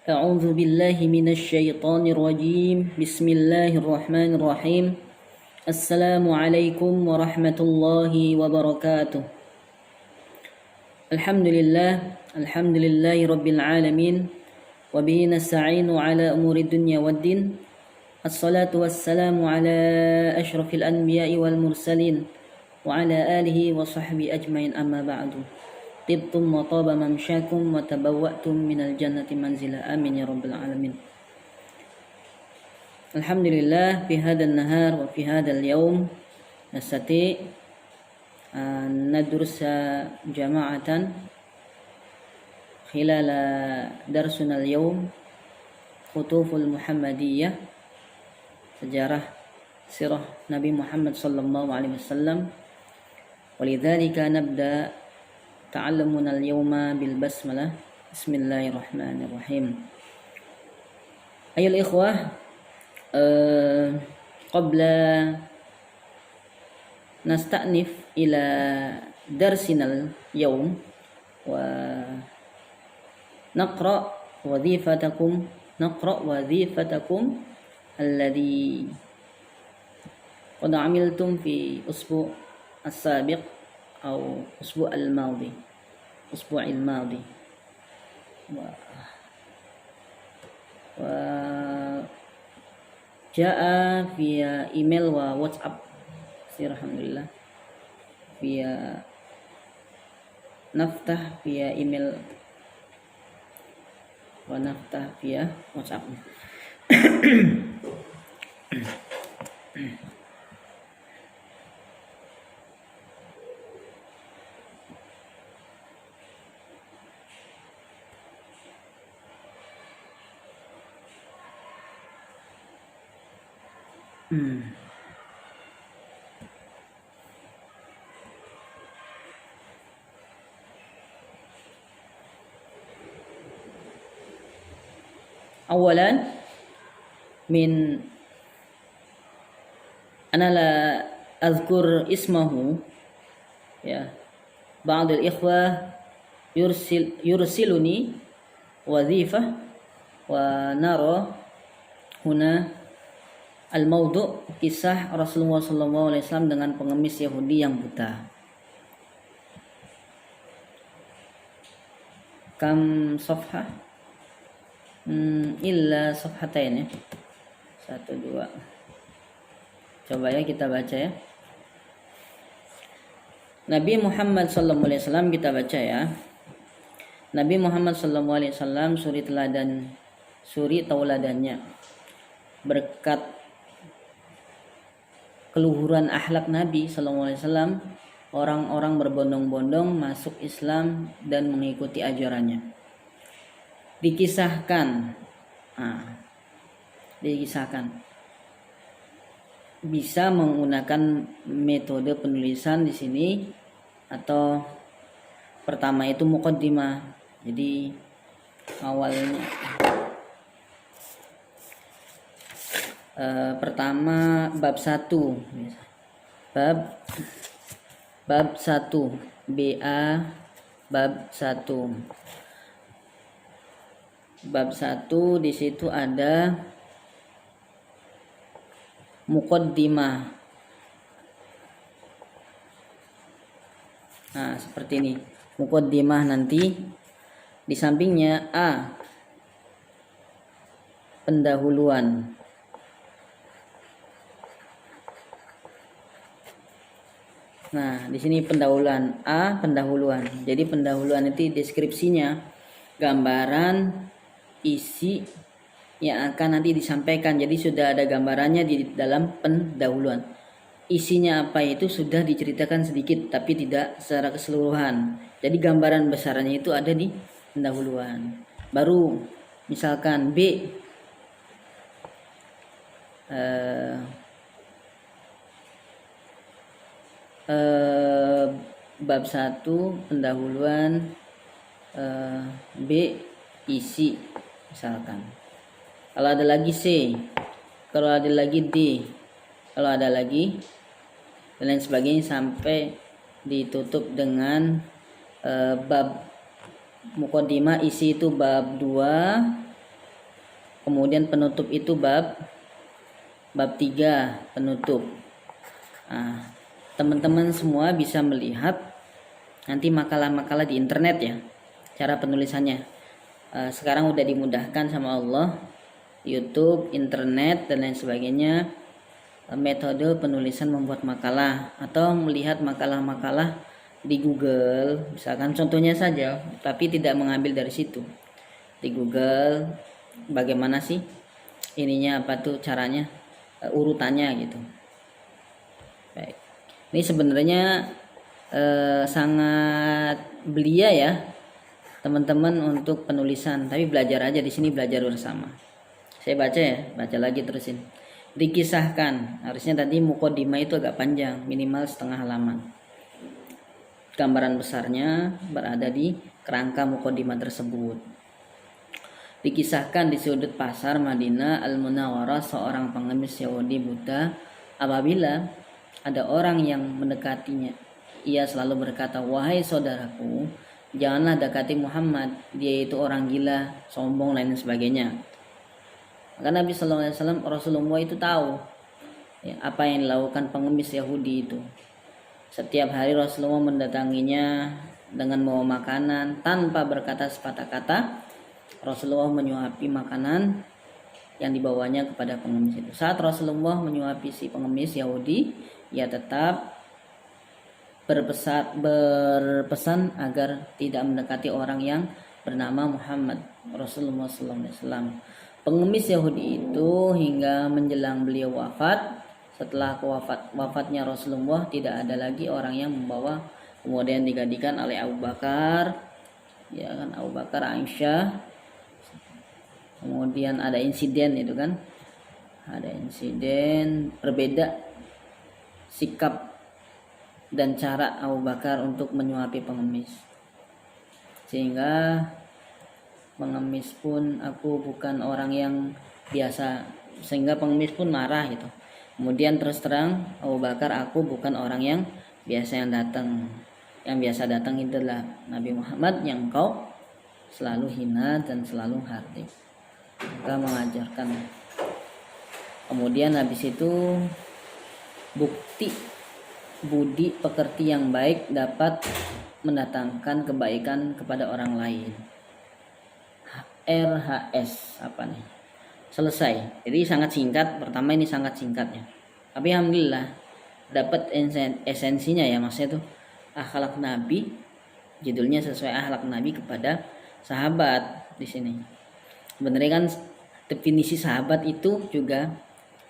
أعوذ بالله من الشيطان الرجيم بسم الله الرحمن الرحيم السلام عليكم ورحمة الله وبركاته الحمد لله رب العالمين وبه نستعين على أمور الدنيا والدين الصلاة والسلام على أشرف الأنبياء والمرسلين وعلى آله وصحبه أجمعين أما بعد طبتم وطاب ممشاكم وتبوأتم من الجنة منزلا آمين يا رب العالمين. الحمد لله في هذا النهار وفي هذا اليوم نستطيع أن ندرس جماعة خلال درسنا اليوم خطوف المحمدية sejarah sirah Nabi Muhammad sallallahu alaihi wasallam. ولذلك نبدأ تعلمنا اليوم بالبسملة. بسم الله الرحمن الرحيم. أيها الإخوة، قبل نستأنف إلى درسنا اليوم ونقرأ وظيفتكم الذي قد عملتم في أسبوع السابق أو أسبوع الماضي وجاء via email وواتساب alhamdulillah via naftah via email naftah via WhatsApp. أولا أنا لا أذكر اسمه يا بعض الإخوة يرسلني وظيفة ونرى هنا الموضوع kisah Rasulullah SAW dengan pengemis Yahudi yang buta. Kam safhah? Illa safhatain ya. 1, 2. Coba ya kita baca ya. Nabi Muhammad SAW kita baca ya. Nabi Muhammad SAW suri tauladannya berkat keluhuran akhlak Nabi SAW, orang-orang berbondong-bondong masuk Islam dan mengikuti ajarannya. Dikisahkan bisa menggunakan metode penulisan di sini, atau pertama itu muqaddimah. Jadi awalnya pertama bab 1 bab 1 BA bab 1 di situ ada muqaddimah. Nah, seperti ini. Muqaddimah nanti di sampingnya A, pendahuluan. Nah, di sini pendahuluan A, pendahuluan. Jadi pendahuluan itu deskripsinya, gambaran isi yang akan nanti disampaikan. Jadi sudah ada gambarannya di dalam pendahuluan. Isinya apa itu sudah diceritakan sedikit tapi tidak secara keseluruhan. Jadi gambaran besarnya itu ada di pendahuluan. Baru misalkan B, bab 1 pendahuluan, B isi misalkan. Kalau ada lagi C, kalau ada lagi D, kalau ada lagi dan lain sebagainya sampai ditutup dengan bab muqaddimah. Isi itu bab 2 Kemudian penutup itu bab 3 penutup. Nah, teman-teman semua bisa melihat nanti makalah-makalah di internet ya, cara penulisannya. Sekarang udah dimudahkan sama Allah, YouTube, internet dan lain sebagainya. Metode penulisan membuat makalah atau melihat makalah-makalah di Google, misalkan contohnya saja, tapi tidak mengambil dari situ. Di Google, bagaimana sih ininya, apa tuh caranya, urutannya gitu. Baik. Ini sebenarnya sangat belia ya teman-teman untuk penulisan, tapi belajar aja di sini, belajar bersama. Saya baca ya, baca lagi terusin. Dikisahkan, harusnya tadi mukodimah itu agak panjang, minimal setengah halaman. Gambaran besarnya berada di kerangka mukodimah tersebut. Dikisahkan di sudut pasar Madinah Al-Munawwarah, seorang pengemis Yahudi buta, apabila ada orang yang mendekatinya, ia selalu berkata, "Wahai saudaraku, janganlah dekati Muhammad, dia itu orang gila, sombong, lain sebagainya." Maka Nabi SAW, Rasulullah itu tahu ya, apa yang dilakukan pengemis Yahudi itu. Setiap hari Rasulullah mendatanginya dengan membawa makanan tanpa berkata sepatah kata. Rasulullah menyuapi makanan yang dibawanya kepada pengemis itu. Saat Rasulullah menyuapi si pengemis Yahudi, ia tetap berpesan agar tidak mendekati orang yang bernama Muhammad Rasulullah SAW. Pengemis Yahudi itu hingga menjelang beliau wafat. Setelah wafatnya Rasulullah, tidak ada lagi orang yang membawa. Kemudian digantikan oleh Abu Bakar, ya kan, Abu Bakar, Aisyah. Kemudian ada insiden itu kan, ada insiden berbeda sikap dan cara Abu Bakar untuk menyuapi pengemis, sehingga pengemis pun, "Aku bukan orang yang biasa," sehingga pengemis pun marah gitu. Kemudian terus terang Abu Bakar, "Aku bukan orang yang biasa yang datang. Yang biasa datang itu adalah Nabi Muhammad yang kau selalu hina dan selalu hardik." Maka mengajarkan. Kemudian habis itu bukti budi pekerti yang baik dapat mendatangkan kebaikan kepada orang lain. RHS apa nih? Selesai. Jadi sangat singkat. Pertama ini sangat singkatnya. Tapi alhamdulillah dapat esensinya ya, maksudnya tuh akhlak Nabi. Judulnya sesuai akhlak Nabi kepada sahabat di sini. Sebenarnya kan definisi sahabat itu juga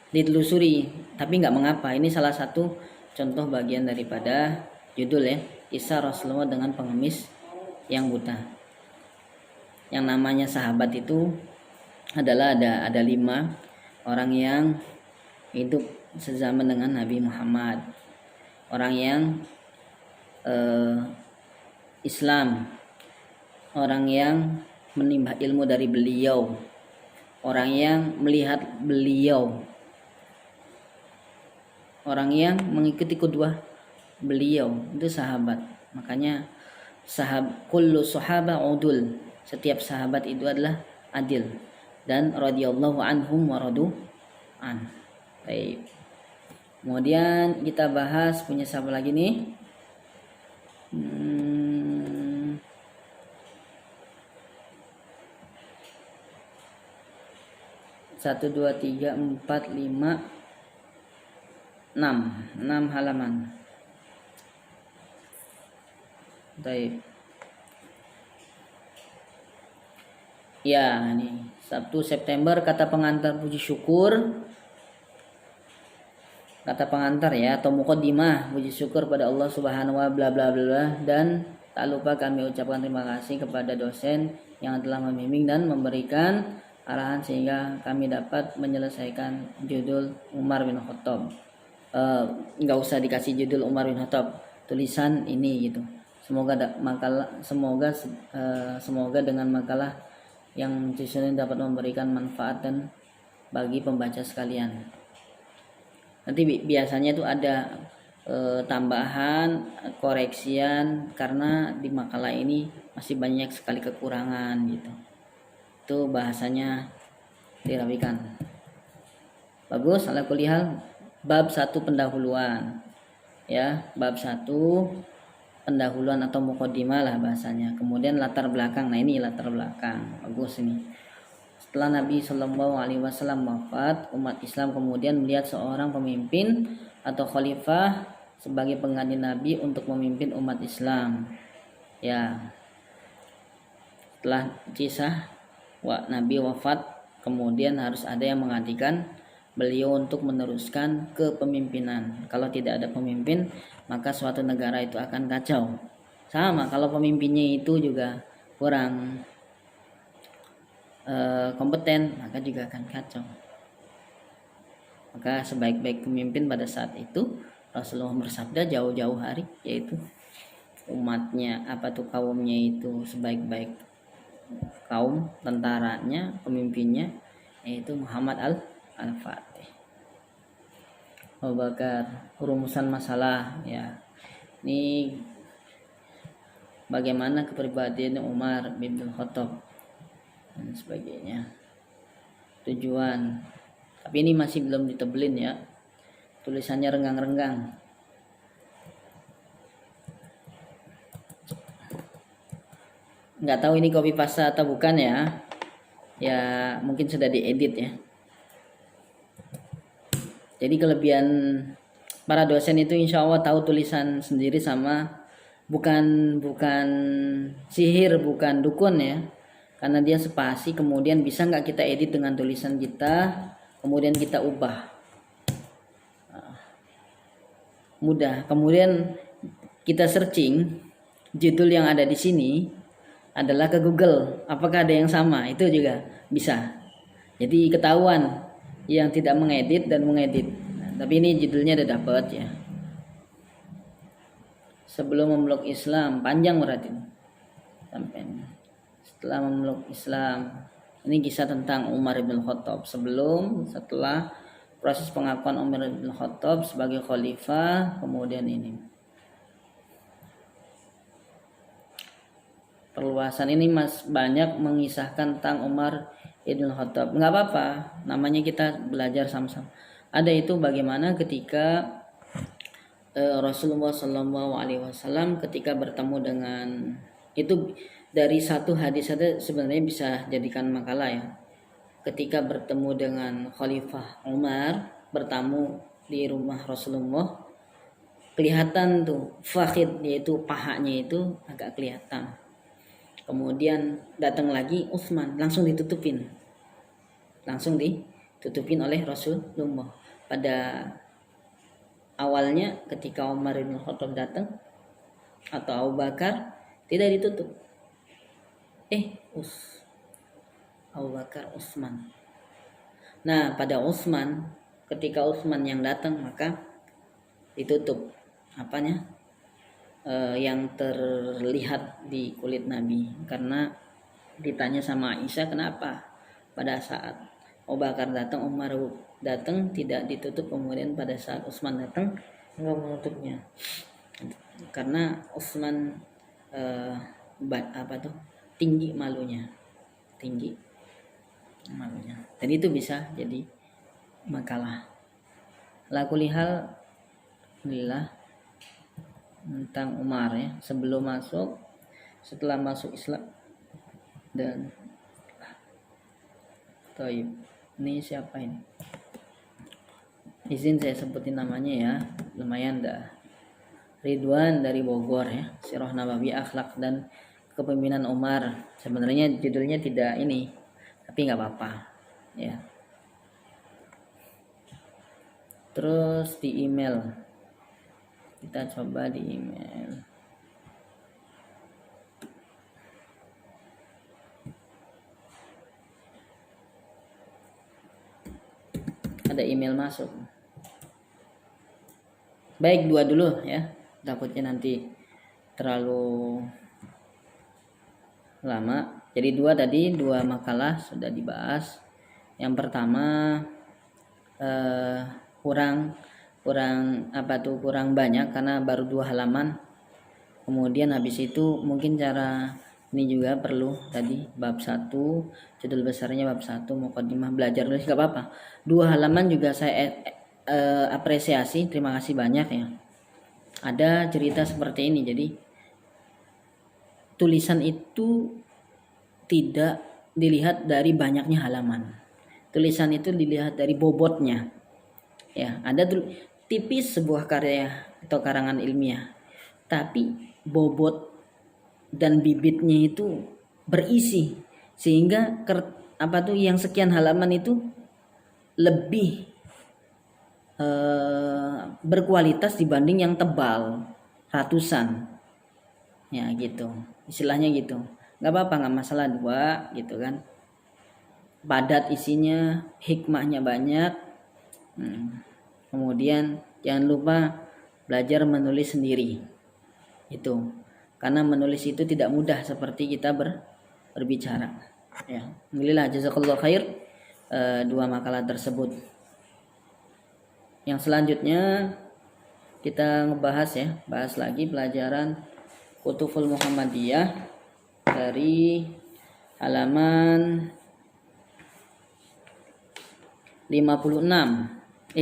ditelusuri, tapi nggak mengapa. Ini salah satu contoh bagian daripada judul ya, kisah Rasulullah dengan pengemis yang buta. Yang namanya sahabat itu adalah ada 5 orang yang hidup sezaman dengan Nabi Muhammad, orang yang Islam, orang yang menimba ilmu dari beliau, orang yang melihat beliau, orang yang mengikuti kedua beliau, itu sahabat. Makanya kullu sahabah udul, setiap sahabat itu adalah adil, dan radhiyallahu anhum wa radu an. Baik. Kemudian kita bahas punya siapa lagi nih? 1, 2, 3, 4, 5, 6 halaman. Baik. Ya, ini 1 September kata pengantar puji syukur. Kata pengantar ya, atau muqaddimah, puji syukur pada Allah Subhanahu wa bla bla bla, dan tak lupa kami ucapkan terima kasih kepada dosen yang telah membimbing dan memberikan arahan sehingga kami dapat menyelesaikan judul Umar bin Khattab. Nggak usah dikasih judul Umar bin Khattab, tulisan ini gitu. Semoga dengan makalah yang disusun dapat memberikan manfaat dan bagi pembaca sekalian. Nanti biasanya tuh ada tambahan, koreksian, karena di makalah ini masih banyak sekali kekurangan gitu. Itu bahasanya dirapikan. Bagus. Ala kulihal bab 1 pendahuluan ya, bab 1 pendahuluan atau muqaddimah lah bahasanya. Kemudian latar belakang. Nah ini latar belakang. Bagus ini. Setelah Nabi Shallallahu Alaihi Wasallam wafat, umat Islam kemudian melihat seorang pemimpin atau khalifah sebagai pengganti Nabi untuk memimpin umat Islam. Ya, setelah kisah Nabi wafat, kemudian harus ada yang menggantikan beliau untuk meneruskan kepemimpinan. Kalau tidak ada pemimpin, maka suatu negara itu akan kacau. Sama kalau pemimpinnya itu juga kurang kompeten, maka juga akan kacau. Maka sebaik-baik pemimpin pada saat itu Rasulullah bersabda jauh-jauh hari, yaitu umatnya kaumnya itu sebaik-baik kaum, tentaranya, pemimpinnya yaitu Muhammad al-Fatih. Abu Bakar, rumusan masalah ya. Ini bagaimana kepribadian Umar bin Khattab dan sebagainya, tujuan. Tapi ini masih belum ditebelin ya, tulisannya renggang-renggang. Nggak tahu ini copy paste atau bukan ya, ya mungkin sudah diedit ya. Jadi kelebihan para dosen itu insya Allah tahu tulisan sendiri, sama bukan sihir, bukan dukun ya, karena dia spasi, kemudian bisa nggak kita edit dengan tulisan kita, kemudian kita ubah, mudah. Kemudian kita searching judul yang ada di sini adalah ke Google, apakah ada yang sama, itu juga bisa. Jadi ketahuan yang tidak mengedit dan mengedit. Nah, tapi ini judulnya udah dapat ya. Sebelum memeluk Islam, panjang berarti sampai setelah memeluk Islam. Ini kisah tentang Umar bin Khattab setelah proses pengakuan Umar bin Khattab sebagai khalifah. Kemudian ini perluasan ini banyak mengisahkan tentang Umar bin Khattab. Nggak apa-apa, namanya kita belajar sama-sama. Ada itu bagaimana ketika Rasulullah Shallallahu Alaihi Wasallam ketika bertemu dengan itu, dari satu hadis saja sebenarnya bisa jadikan makalah ya. Ketika bertemu dengan Khalifah Umar, bertamu di rumah Rasulullah, kelihatan tuh fakhid, yaitu pahanya itu agak kelihatan. Kemudian datang lagi Utsman, langsung ditutupin oleh Rasulullah. Pada awalnya ketika Umar bin Khattab datang atau Abu Bakar, tidak ditutup. Abu Bakar, Utsman. Nah, pada Utsman, ketika Utsman yang datang, maka ditutup yang terlihat di kulit Nabi, karena ditanya sama Aisyah kenapa pada saat Abu Bakar datang, Umar datang tidak ditutup, kemudian pada saat Utsman datang enggak menutupnya, karena Utsman tinggi malunya, dan itu bisa jadi makalah. Lakulihal alhamdulillah tentang Umar ya, sebelum masuk, setelah masuk Islam, dan Taib. Ini siapa ini? Izin saya sebutin namanya ya, lumayan dah. Ridwan dari Bogor ya, Sirah Nabawi Akhlak dan Kepemimpinan Umar. Sebenarnya judulnya tidak ini, tapi nggak apa-apa ya. Terus di email, kita coba di email. Ada email masuk. Baik, 2 dulu ya, takutnya nanti terlalu lama. Jadi 2 makalah sudah dibahas. Yang pertama kurang banyak karena baru 2 halaman. Kemudian habis itu mungkin cara Ini juga perlu tadi bab 1, judul besarnya bab 1 muqaddimah belajar nulis, gak apa-apa. 2 halaman juga saya apresiasi, terima kasih banyak ya. Ada cerita seperti ini, jadi tulisan itu tidak dilihat dari banyaknya halaman. Tulisan itu dilihat dari bobotnya. Ya, ada tipis sebuah karya atau karangan ilmiah, tapi bobot dan bibitnya itu berisi sehingga yang sekian halaman itu lebih berkualitas dibanding yang tebal ratusan, ya gitu istilahnya gitu. Nggak apa-apa, nggak masalah 2 gitu kan, padat isinya, hikmahnya banyak. Kemudian jangan lupa belajar menulis sendiri itu, karena menulis itu tidak mudah seperti kita berbicara ya. Alhamdulillah, jazakallahu khair 2 makalah tersebut. Yang selanjutnya kita ngebahas ya, bahas lagi pelajaran Kutuful Muhammadiyah dari halaman 57.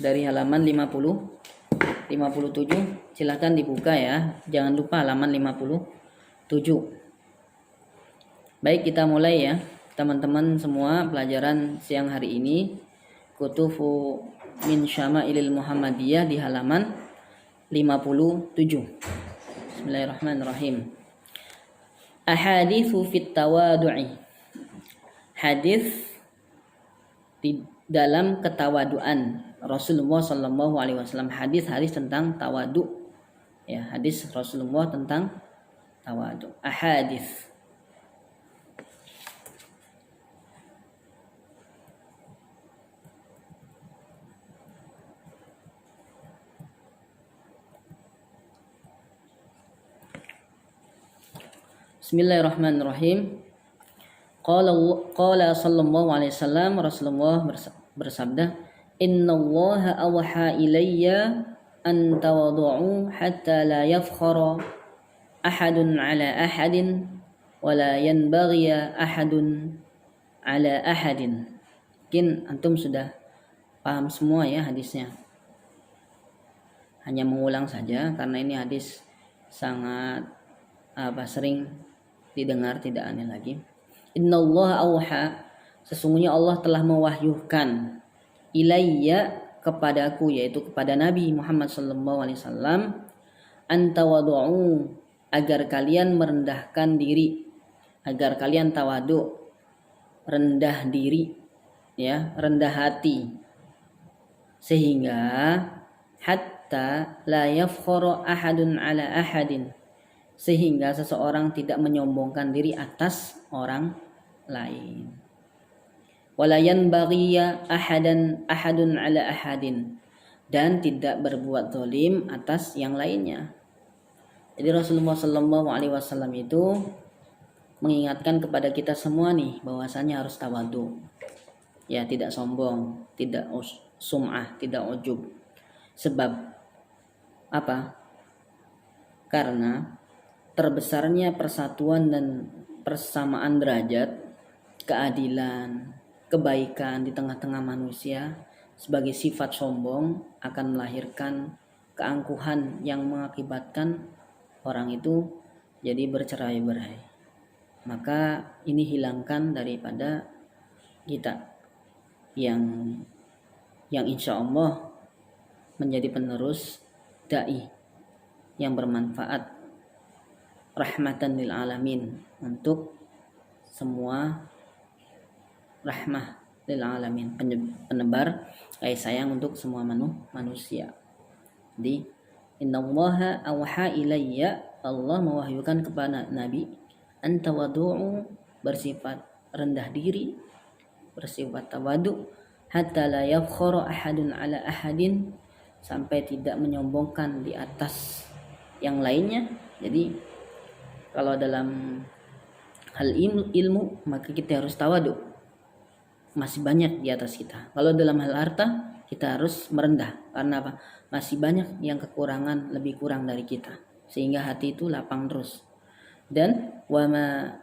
Dari halaman 57 silahkan dibuka ya, jangan lupa halaman 57. Baik, kita mulai ya teman-teman semua pelajaran siang hari ini, Kutufu min Syama'ilil Muhammadiyah di halaman 57. Bismillahirrahmanirrahim. Ahaditsu fit tawadu'i. Hadis di dalam ketawaduan Rasulullah Shallallahu Alaihi Wasallam. Hadis tentang tawadu ya, hadis Rasulullah tentang tawadu. Ahadits. Bismillahirrahmanirrahim. Qala sallallahu alaihi wasallam, Rasulullah bersabda, "Innallaha awha ilayya an tawadhu'u hatta la yafkhara ahadun ala ahadin wa la yanbaghi ahadun ala ahadin." Mungkin antum sudah paham semua ya hadisnya. Hanya mengulang saja karena ini hadis sangat sering didengar, tidak aneh lagi. Innallaha awha, sesungguhnya Allah telah mewahyukan, ilayya, kepadaku, yaitu kepada Nabi Muhammad sallallahu alaihi wasallam, antawadu'u, agar kalian merendahkan diri, agar kalian tawadu, rendah diri ya, rendah hati, sehingga hatta la yafkhara ahadun ala ahadin, sehingga seseorang tidak menyombongkan diri atas orang lain. Wala yanbaghiya ahadun ala ahadin, dan tidak berbuat zalim atas yang lainnya. Jadi Rasulullah Shallallahu Alaihi Wasallam itu mengingatkan kepada kita semua nih bahwasanya harus tawadu, ya, tidak sombong, tidak sum'ah, tidak ujub. Sebab apa? Karena terbesarnya persatuan dan persamaan derajat, keadilan, kebaikan di tengah-tengah manusia sebagai sifat sombong akan melahirkan keangkuhan yang mengakibatkan orang itu jadi bercerai-berai. Maka ini hilangkan daripada kita yang insya Allah menjadi penerus da'i yang bermanfaat, rahmatan lil alamin, untuk semua, rahmah lil alamin, penebar kasih sayang untuk semua manusia. Jadi innallaha awha ilayya, Allah mewahyukan kepada Nabi, antawadu'u, bersifat rendah diri, bersifat tawadu, hatta la yafkhara ahadun ala ahadin, sampai tidak menyombongkan di atas yang lainnya. Jadi kalau dalam hal ilmu maka kita harus tawadu, masih banyak di atas kita. Kalau dalam hal harta kita harus merendah, karena apa? Masih banyak yang kekurangan, lebih kurang dari kita. sehingga hati itu lapang terus. Dan wala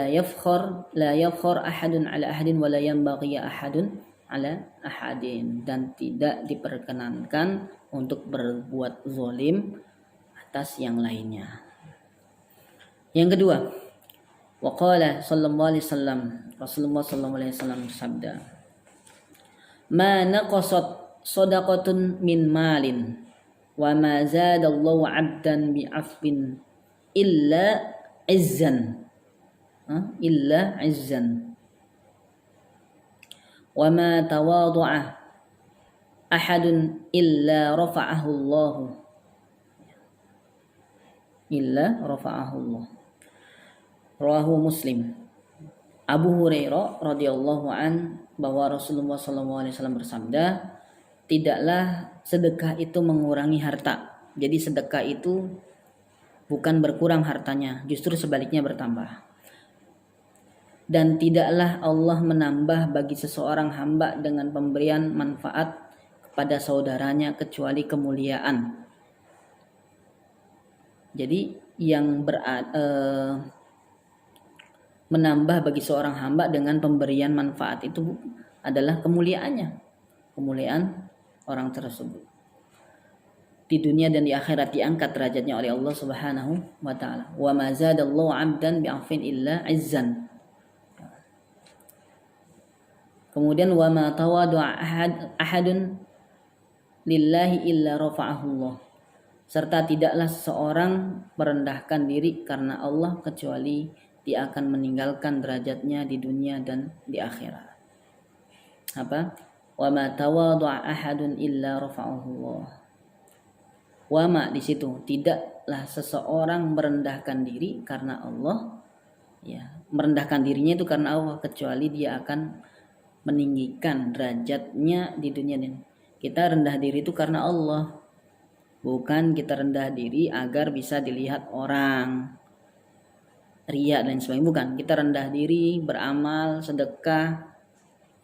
yafkhar ahadun ala ahadin wala yanbaghi ahadun ala ahadin, dan tidak diperkenankan untuk berbuat zalim atas yang lainnya. Yang kedua, waqala sallallahu alaihi wasallam, Rasulullah sallallahu alaihi wasallam bersabda, ma naqasat shadaqatun min malin wa ma zadallahu 'abdan bi'afwin illa izzan wa ma tawadu'a ahadun illa rafa'ahu Allah. Rawahu Muslim. Abu Hurairah radhiyallahu an bahwa Rasulullah SAW bersabda, tidaklah sedekah itu mengurangi harta. Jadi sedekah itu bukan berkurang hartanya, justru sebaliknya bertambah. Dan tidaklah Allah menambah bagi seseorang hamba dengan pemberian manfaat kepada saudaranya kecuali kemuliaan. Jadi yang menambah bagi seorang hamba dengan pemberian manfaat itu adalah kemuliaannya, kemuliaan orang tersebut. Di dunia dan di akhirat diangkat derajatnya oleh Allah Subhanahu wa taala. Wa ma zadallahu 'abdan bi'afwin illa 'izzan. Kemudian wa ma tawadu'a ahadun lillahi illa rafa'ahu Allah. Serta tidaklah seseorang merendahkan diri karena Allah kecuali dia akan meninggalkan derajatnya di dunia dan di akhirat. Apa? Wa ma tawadu'a ahadun illa rafa'ahu Allah. Wa ma di situ tidaklah seseorang merendahkan diri karena Allah, ya, merendahkan dirinya itu karena Allah kecuali dia akan meninggikan derajatnya di dunia dan kita rendah diri itu karena Allah. Bukan kita rendah diri agar bisa dilihat orang, riya dan sebagainya. Bukan, kita rendah diri, beramal, sedekah,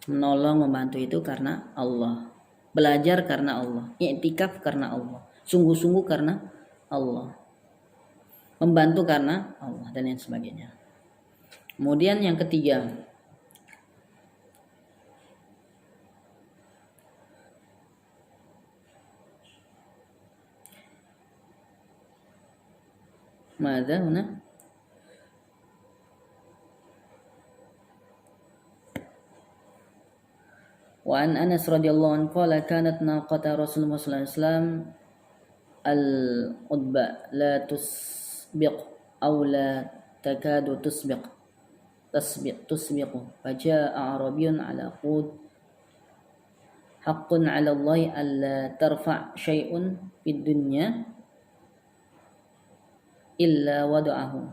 menolong, membantu itu karena Allah. Belajar karena Allah, i'tikaf karena Allah, sungguh-sungguh karena Allah, membantu karena Allah dan lain sebagainya. Kemudian yang ketiga, ماذا هنا؟ وعن أنس رضي الله عنه قال كانت ناقة رسول الله صلى الله عليه وسلم القطبة لا تسبق أو لا تكاد تسبق فجاء أعرابي على قود حق على الله ألا ترفع شيء في الدنيا illa wada'ahu.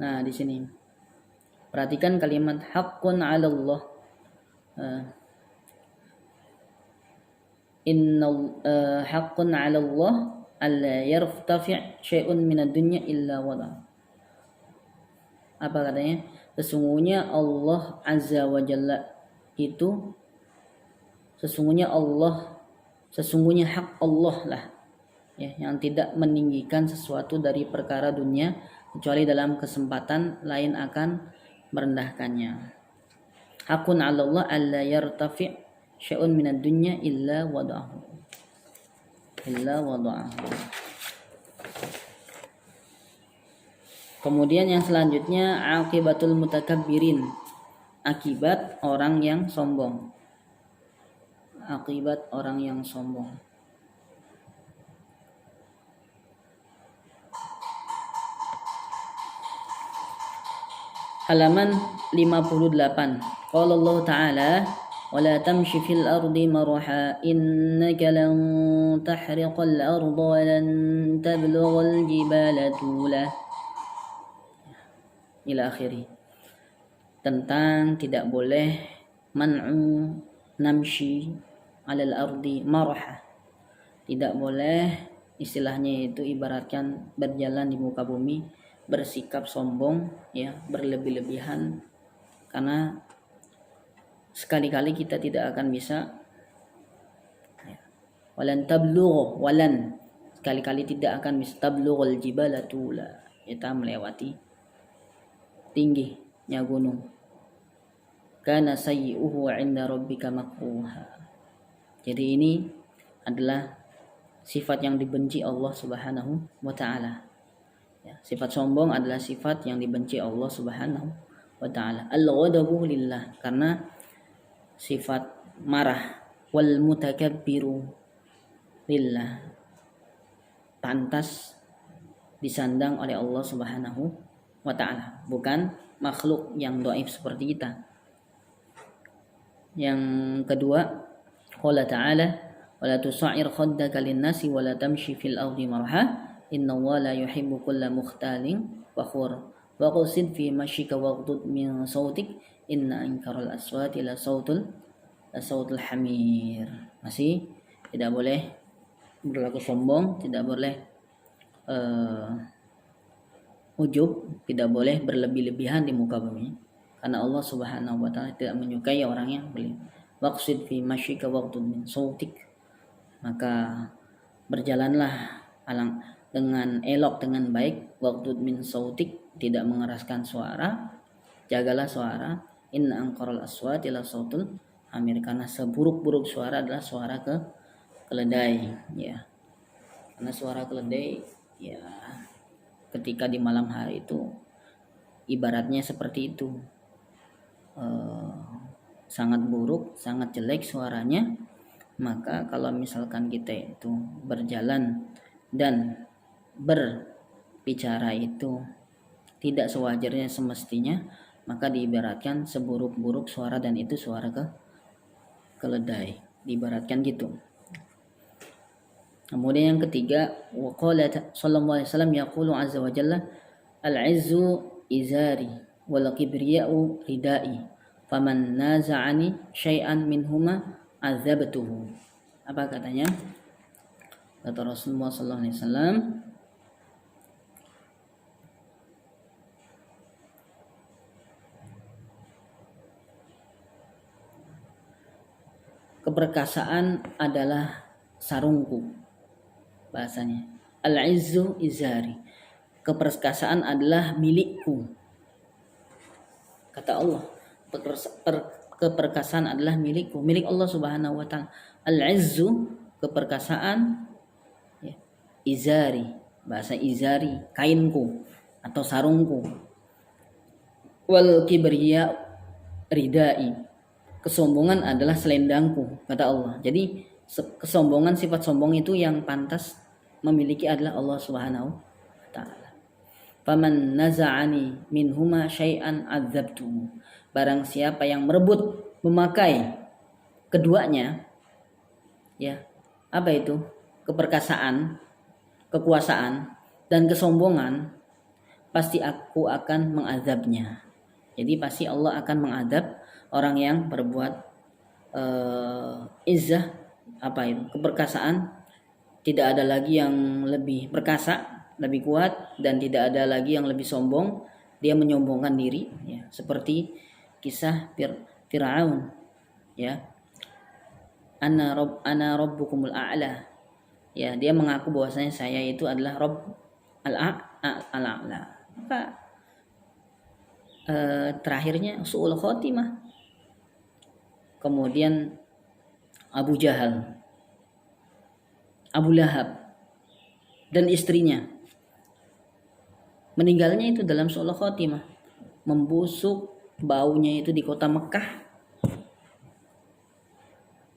Nah, di sini perhatikan kalimat haqqun 'ala Allah. Haqqun 'ala Allah alla yartafi' syai'un minad dunya illa wada'ahu. Apa katanya? Sesungguhnya Allah Azza wa Jalla itu, sesungguhnya hak Allah lah, ya, yang tidak meninggikan sesuatu dari perkara dunia kecuali dalam kesempatan lain akan merendahkannya. Hakun 'ala Allah alla yartafi' syai'un minad dunya illa wada'ahu. Kemudian yang selanjutnya akibatul mutakabbirin, akibat orang yang sombong. Akibat orang yang sombong. Halaman 58. Qala Allah Ta'ala, wa la tamshi fil ardi maraha innaka lan tahriqal arda wa lan tablughal jibala tula. Ila akhiri. Tentang tidak boleh man'u namshi alal ardi marha, tidak boleh, istilahnya itu ibaratkan berjalan di muka bumi bersikap sombong, ya, berlebih-lebihan, karena sekali-kali kita tidak akan bisa, walan tablugh, walan sekali-kali tidak akan bisa tablughul jibala tula, kita melewati tingginya gunung. Kana sayyi'uhu 'inda rabbika makruha. Jadi ini adalah sifat yang dibenci Allah Subhanahu wa taala. Ya, sifat sombong adalah sifat yang dibenci Allah Subhanahu wa taala. Al-ghadabu lillah, karena sifat marah. Wal mutakabbiru lillah, pantas disandang oleh Allah Subhanahu wa taala, bukan makhluk yang dhaif seperti kita. Yang kedua, qala ta'ala wala tusa'ir khaddaka lin-nasi wala tamshi fil ardi marha innallaha la yuhibbu kulla mukhtalin fakhur wa qasid fi mashika waghdud min sautik inna ankaral aswati la sautul hamir. Masih tidak boleh berlaku sombong, tidak boleh ujub, tidak boleh berlebih-lebihan di muka bumi, karena Allah Subhanahu wa taala tidak menyukai orang yang berlebih. Waqsid fi mashika waghdud min sautik, maka berjalanlah dengan elok, dengan baik. Waghdud min sautik, tidak mengeraskan suara, jagalah suara. Inna anqaral aswati la sautul hamir, karena seburuk-buruk suara adalah suara keledai, ya. Karena suara keledai, ya, ketika di malam hari itu ibaratnya seperti itu, sangat buruk, sangat jelek suaranya. Maka kalau misalkan kita itu berjalan dan berbicara itu tidak sewajarnya, semestinya, maka diibaratkan seburuk-buruk suara, dan itu suara keledai, diibaratkan gitu. Kemudian yang ketiga, waqala sallallahu alaihi wasallam yaqulu azza wa jalla al-'izzu izari wal kibriya'u ridai faman naza'ani syai'an minhuma azabtuhu. Apa katanya? Kata Rasulullah sallallahu alaihi wasallam, keperkasaan adalah sarungku. Bahasanya al-'izzu izari, keperkasaan adalah milikku. Kata Allah, keperkasaan adalah milikku, milik Allah Subhanahu wa taala. Al-'izzu, keperkasaan, ya. Izari, bahasa izari, kainku atau sarungku. Wal kibriya ridai, kesombongan adalah selendangku, kata Allah. Jadi kesombongan, sifat sombong itu yang pantas memiliki adalah Allah Subhanahu wa taala. Faman naza'ani minhuma syai'an adzabtu, barang siapa yang merebut, memakai keduanya, ya, apa itu? Keperkasaan, kekuasaan, dan kesombongan, pasti aku akan mengazabnya. Jadi pasti Allah akan mengadab orang yang berbuat izzah, apa itu? Keperkasaan, tidak ada lagi yang lebih perkasa, lebih kuat, dan tidak ada lagi yang lebih sombong. Dia menyombongkan diri, ya, seperti kisah Fir'aun, ya. Ana rabbukumul a'la. Ya, dia mengaku bahwasanya saya itu adalah Rabb al-a'la. Maka terakhirnya su'ul khotimah. Kemudian Abu Jahal, Abu Lahab, dan istrinya meninggalnya itu dalam su'ul khotimah, membusuk baunya itu di kota Mekah.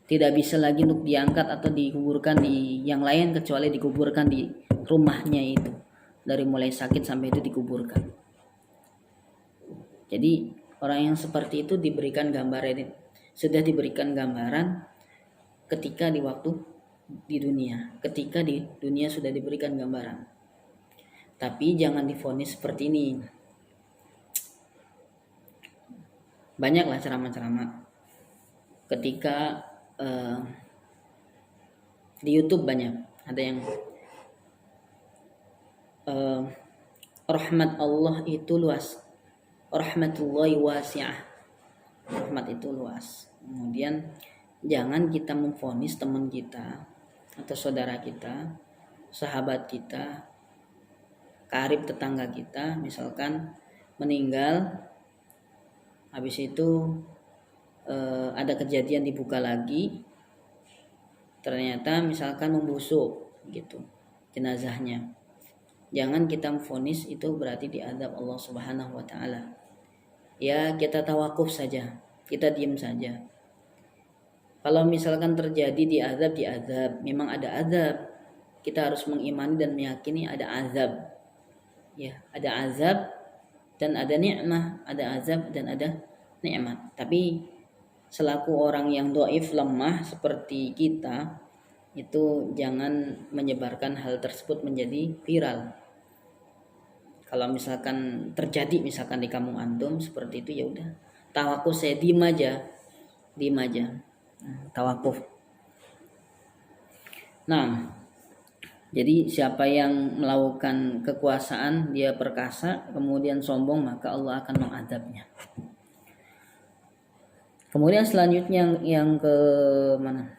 Tidak bisa lagi untuk diangkat atau dikuburkan di yang lain kecuali dikuburkan di rumahnya itu. Dari mulai sakit sampai itu dikuburkan. Jadi orang yang seperti itu diberikan gambaran, sudah diberikan gambaran ketika di waktu di dunia. Ketika di dunia sudah diberikan gambaran. Tapi jangan divonis seperti ini. Banyaklah ceramah-ceramah ketika di YouTube, banyak ada yang rahmat Allah itu luas, rahmatullahi wasi'ah, Rahmat itu luas. Kemudian jangan kita memvonis teman kita atau saudara kita, sahabat kita, karib tetangga kita misalkan meninggal, habis itu ada kejadian dibuka lagi, ternyata misalkan membusuk gitu jenazahnya. Jangan kita memvonis itu berarti diadab Allah Subhanahu wa taala. Ya, kita tawakuf saja, kita diam saja. Kalau misalkan terjadi diazab, memang ada azab. Kita harus mengimani dan meyakini ada azab. Ya, ada azab dan ada nikmah, ada azab dan ada nikmat. Tapi selaku orang yang dhaif, lemah seperti kita, itu jangan menyebarkan hal tersebut menjadi viral. Kalau misalkan terjadi misalkan di kampung antum seperti itu, ya udah tawakuf, saya diem aja. Tawakuf. Nah, jadi siapa yang melakukan kekuasaan, dia perkasa kemudian sombong, maka Allah akan mengadabnya. Kemudian selanjutnya yang ke mana?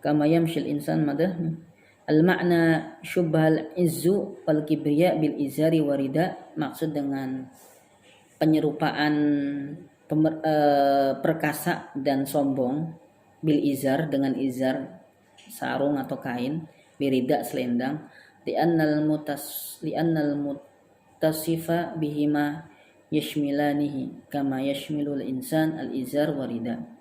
Kama yamshil insan madah al-makna syubbahal izzu wal kibriya bil izari warida. Maksud dengan penyerupaan perkasa dan sombong bil izar, dengan izar sarung atau kain, birida selendang, li'annal muttasifa bihima yashmilanihi kama yashmilul insan al izar warida,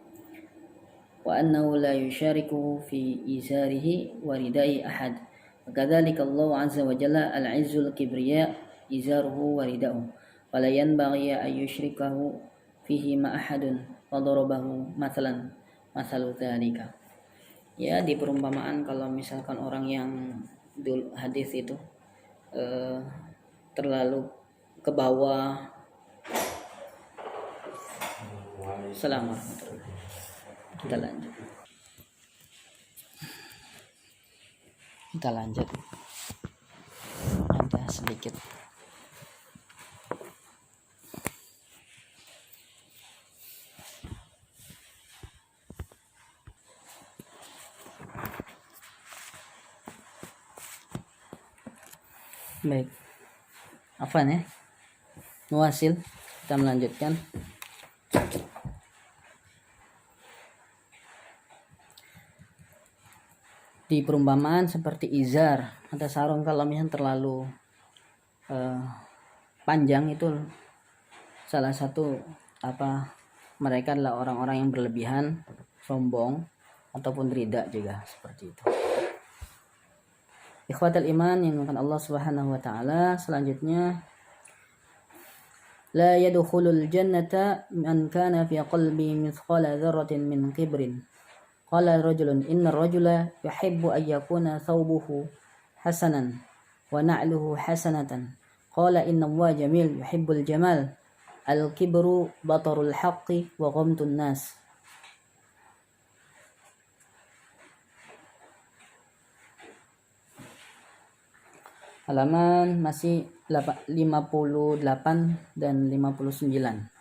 wa annahu la yushariku fi izarihi waridai ahad. Wakadzalika Allah azza wa jalla al izzul kibriya izaruhu waridahu wala yanbaghi an yushrikahu fihi ma ahadun wa darabahu mathalan mathalu dzalika. Ya, di perumpamaan kalau misalkan orang yang hadis itu terlalu ke bawah. Assalamualaikum. Kita lanjut. Ada sedikit. Baik. Afwan ya. Muwasil, kita melanjutkan. Di perumpamaan seperti izar atau sarung, kalau misalnya terlalu panjang, itu salah satu mereka adalah orang-orang yang berlebihan, sombong ataupun rida juga seperti itu. Ikhwatal iman yang dimuliakan Allah Subhanahu wa taala, selanjutnya la yadkhulul jannata man kana fi qalbi mithqala dzarratin min kibrin. Qala rajulun inna rajula yuhibbu an yakuna thawbuhu hasanan wa na'luhu hasanatan. Qala inna Allah jamil yuhibbul jamal. Al-kibru batarul haqqi wa ghamtun nas. Halaman masih 58 dan 59.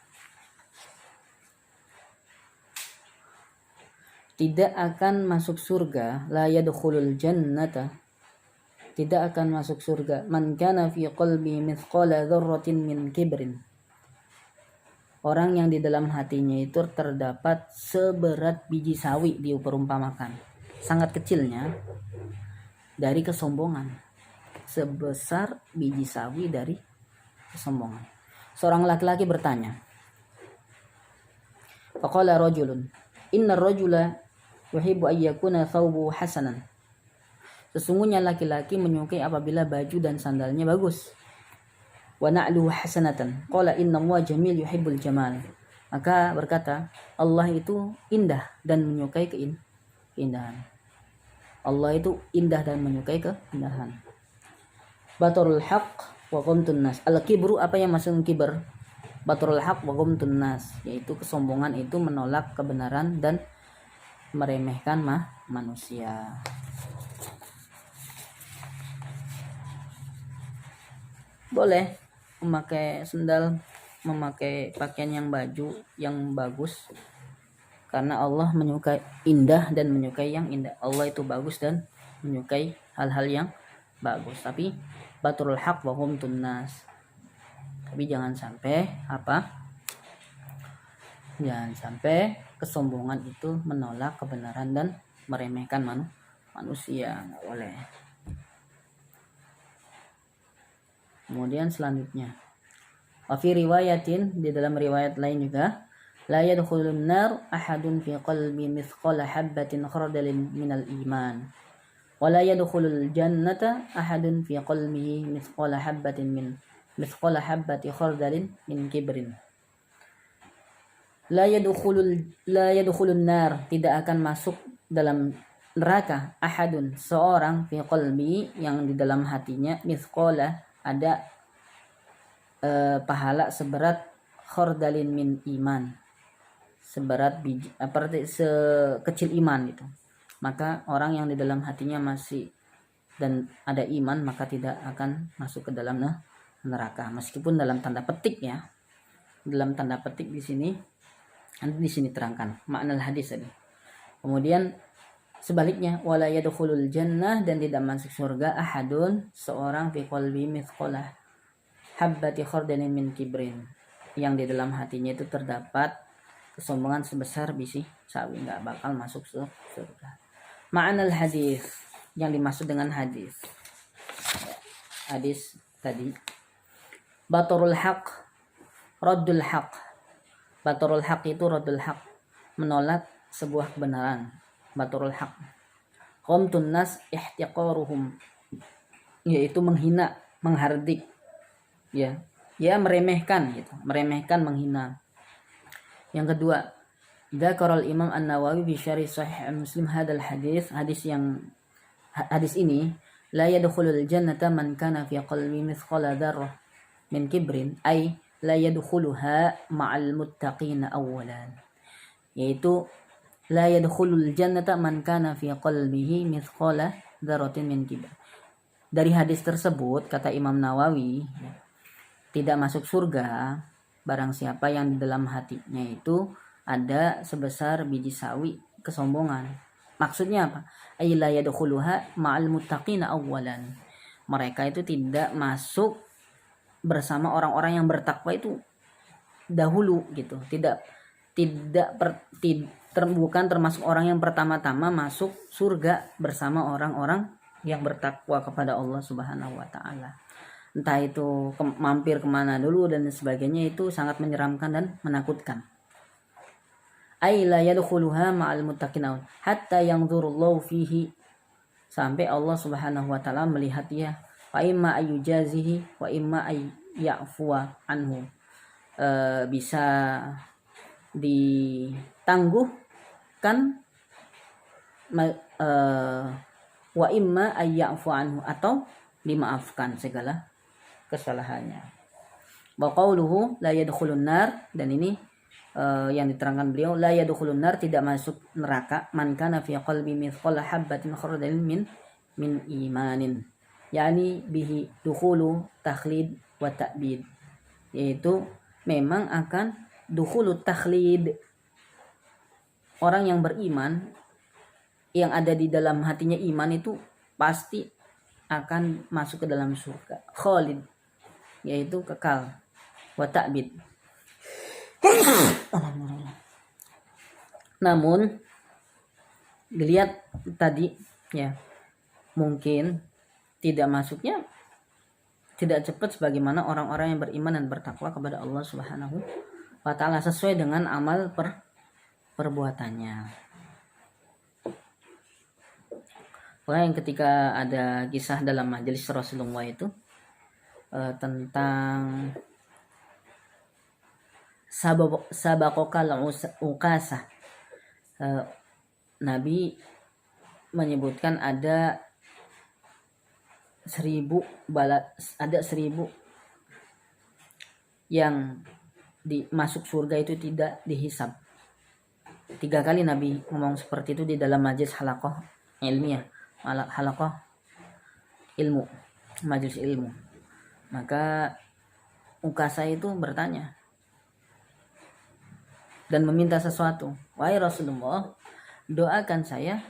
Tidak akan masuk surga, la yadkhulul jannata, tidak akan masuk surga, man kana fi qalbi mithqala dzarratin min kibrin, orang yang di dalam hatinya itu terdapat seberat biji sawi, diumpamakan sangat kecilnya dari kesombongan, sebesar biji sawi dari kesombongan. Seorang laki-laki bertanya, faqala rajulun inna rajula yuhibbu an yakuna thawbuhu hasanan, sesungguhnya laki-laki menyukai apabila baju dan sandalnya bagus. Wa na'luhu hasanatan. Qala inna Allah jamil yuhibbul jamal. Maka berkata, Allah itu indah dan menyukai keindahan. Allah itu indah dan menyukai keindahan. Batarul haq wa ghamtun nas. Al-kibru, apa yang maksud kibr? Batarul haq wa ghamtun nas, yaitu kesombongan itu menolak kebenaran dan meremehkan manusia. boleh memakai sendal, memakai pakaian yang baju yang bagus, karena Allah menyukai indah dan menyukai yang indah. Allah itu bagus dan menyukai hal-hal yang bagus. Tapi baturul haq wa hum tunnas. Tapi jangan sampai jangan sampai kesombongan itu menolak kebenaran dan meremehkan manusia, nggak boleh. Kemudian selanjutnya, wa fi riwayatin, di dalam riwayat lain juga, la yadkhulun nar ahadun fi qalbi mithqala habatin khardalin minal iman wa la yadkhulul jannata ahadun fi qalbihi mithqala habati khardalin min kibrin. La yadkhulun nar, tidak akan masuk dalam neraka, ahadun, seorang, fi qalbi, yang di dalam hatinya, mithqala, ada pahala seberat khardalin min iman, seberat biji, sekecil iman itu. Maka orang yang di dalam hatinya masih dan ada iman, maka tidak akan masuk ke dalam neraka, meskipun dalam tanda petik ya. Dalam tanda petik di sini, nanti di sini terangkan makna hadis tadi. Kemudian sebaliknya, wala yadkhulul jannah, dan tidak masuk surga, ahadun, seorang, fi qalbi mithqala habbati khardalin min kibrin, yang di dalam hatinya itu terdapat kesombongan sebesar biji sawi, nggak bakal masuk surga. Makna hadis, yang dimaksud dengan hadis tadi, baturul haq raddul haq. Baturul haq itu raddul haq, menolak sebuah kebenaran. Baturul haq. Qamtun nas ihtiqaruhum, yaitu menghina, menghardik, ya meremehkan gitu, meremehkan, menghina. Yang kedua, dzakarul Imam An-Nawawi bi syarih Sahih Muslim hadal hadis ini, la yadkhulul jannata man kana fi qalbi mithqala dzarrah min kibrin, ay la yadkhuluha ma'al muttaqina awwalan, yaitu la yadkhulul jannata man kana fi qalbihi mithqala dzarratin min kibr. Dari hadis tersebut, kata Imam Nawawi, tidak masuk surga barang siapa yang di dalam hatinya itu ada sebesar biji sawi kesombongan. Maksudnya apa? Ay la yadkhuluha ma'al muttaqina awwalan. Mereka itu tidak masuk bersama orang-orang yang bertakwa itu dahulu gitu. Bukan termasuk orang yang pertama-tama masuk surga bersama orang-orang yang bertakwa kepada Allah Subhanahu wa taala. Entah itu mampir kemana dulu dan sebagainya, itu sangat menyeramkan dan menakutkan. Ay la yadkhuluha ma'al muttaqin hatta yanzurullahu fihi, sampai Allah Subhanahu wa taala melihat dia, wa imma ayyujazihi wa imma ayya'fuwa anhu, bisa ditangguhkan, wa imma ayya'fu anhu, atau dimaafkan segala kesalahannya. Wa qauluhu la yadkhulun nar, dan ini yang diterangkan beliau, la yadkhulun nar, tidak masuk neraka, man kana fi qalbi mithqala habatin khardalin min imanin, yakni bihi dukhulu takhlid wa ta'bid, yaitu memang akan dukhulu takhlid, orang yang beriman yang ada di dalam hatinya iman itu pasti akan masuk ke dalam surga, khalid, yaitu kekal, wa ta'bid. Namun dilihat tadi ya, mungkin tidak masuknya tidak cepat sebagaimana orang-orang yang beriman dan bertakwa kepada Allah Subhanahu wa taala sesuai dengan amal perbuatannya. Yang ketika ada kisah dalam majelis Rasulullah itu tentang sabaqokal ukasah, Nabi menyebutkan ada 1000 yang masuk surga itu tidak dihisab. 3 kali Nabi ngomong seperti itu di dalam majelis halaqah ilmiah, halaqah ilmu, majelis ilmu. Maka Ukasa itu bertanya dan meminta sesuatu. Wahai Rasulullah, doakan saya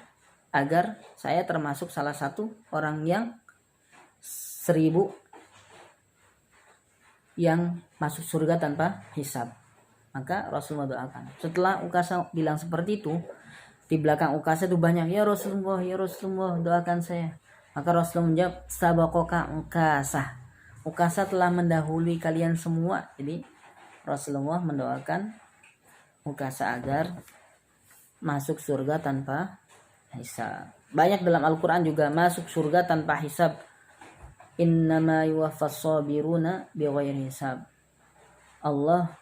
agar saya termasuk salah satu orang yang 1000 yang masuk surga tanpa hisab. Maka Rasulullah doakan. Setelah Ukasa bilang seperti itu, di belakang Ukasa itu banyak, ya Rasulullah doakan saya. Maka Rasulullah menjawab, sabaqaka Ukasa. Ukasa telah mendahului kalian semua. Jadi Rasulullah mendoakan Ukasa agar masuk surga tanpa hisab. Banyak dalam Al-Quran juga masuk surga tanpa hisab. Innama yuwaffas sabiruna bighairi hisab. Allah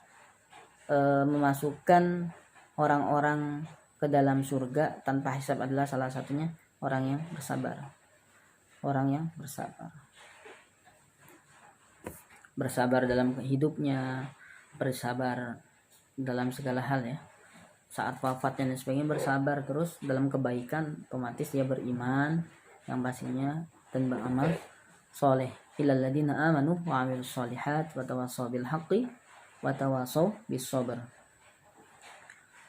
memasukkan orang-orang ke dalam surga tanpa hisab adalah salah satunya orang yang bersabar. Orang yang bersabar. Bersabar dalam hidupnya, bersabar dalam segala hal ya. Saat wafatnya dan sebagainya bersabar terus dalam kebaikan, otomatis dia beriman yang pastinya dan beramal soleh. Illal ladzina amanu wa 'amilus sholihat wa tawassaw bil haqqi wa tawassaw bis sabr.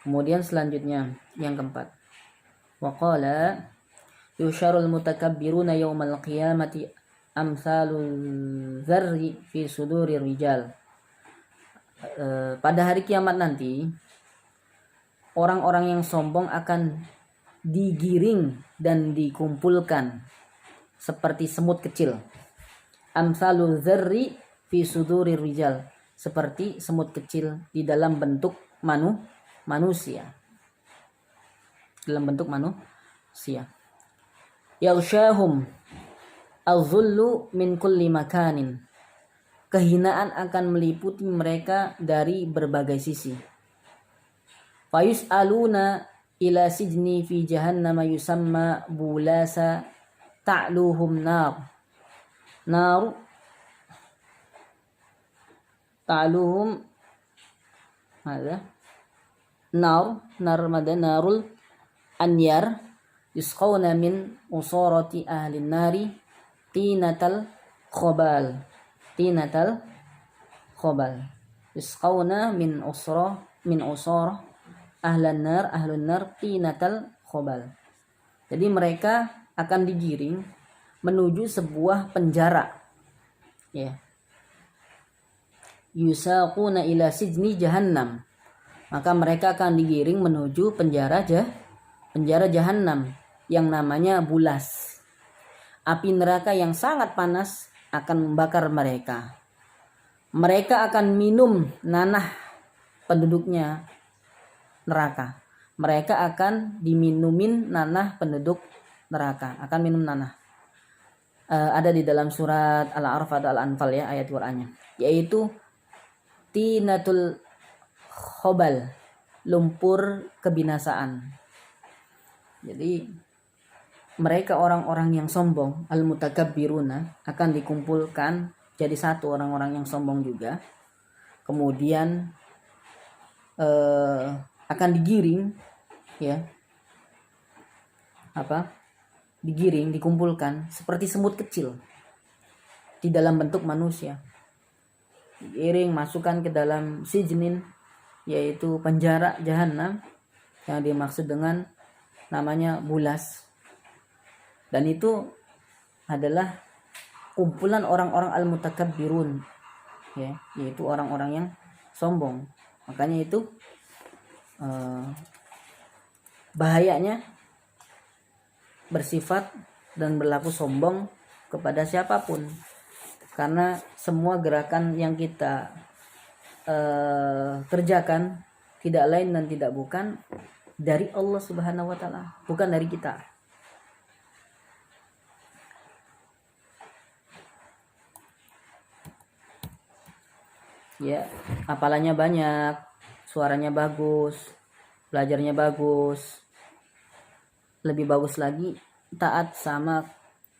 Kemudian selanjutnya yang keempat. Wa qala yusyarul mutakabbiruna yaumal qiyamati amsalul dzarri fi sudurir rijal. Pada hari kiamat nanti orang-orang yang sombong akan digiring dan dikumpulkan seperti semut kecil. Amsalul dzarri fi sudurir rijal, seperti semut kecil di dalam bentuk manusia. Dalam bentuk manusia. Yausyahum al-zullu min kulli makanin. Kehinaan akan meliputi mereka dari berbagai sisi. Fayus'aluna ila sijni fi jahannam yusamma bulasa ta'luhum nar. Nar ta'luhum ada narul anyar yusqawna min usarati ahli nari tinatal khobal yusqawna min usara ahlun nar tinatal khobal. Jadi mereka akan digiring menuju sebuah penjara ya. Yusaquna ila sijni jahannam, maka mereka akan digiring menuju penjara jahanam yang namanya bulas. Api neraka yang sangat panas akan membakar mereka. Mereka akan minum nanah penduduknya neraka. Mereka akan diminumin nanah penduduk neraka, akan minum nanah. Ada di dalam surat Al-A'raf atau Al-Anfal ya, ayat Qur'annya, yaitu tinatul khobal, lumpur kebinasaan. Jadi mereka orang-orang yang sombong, al-mutakabbiruna, akan dikumpulkan jadi satu, orang-orang yang sombong juga. Kemudian akan digiring ya. Digiring, dikumpulkan seperti semut kecil di dalam bentuk manusia. Digiring, masukkan ke dalam sijnin, yaitu penjara jahanam yang dimaksud dengan namanya bulas. Dan itu adalah kumpulan orang-orang al-mutakabbirun ya, yaitu orang-orang yang sombong. Makanya itu bahayanya bersifat dan berlaku sombong kepada siapapun, karena semua gerakan yang kita kerjakan tidak lain dan tidak bukan dari Allah Subhanahu wa taala, bukan dari kita. Ya, hafalannya banyak, suaranya bagus, belajarnya bagus. Lebih bagus lagi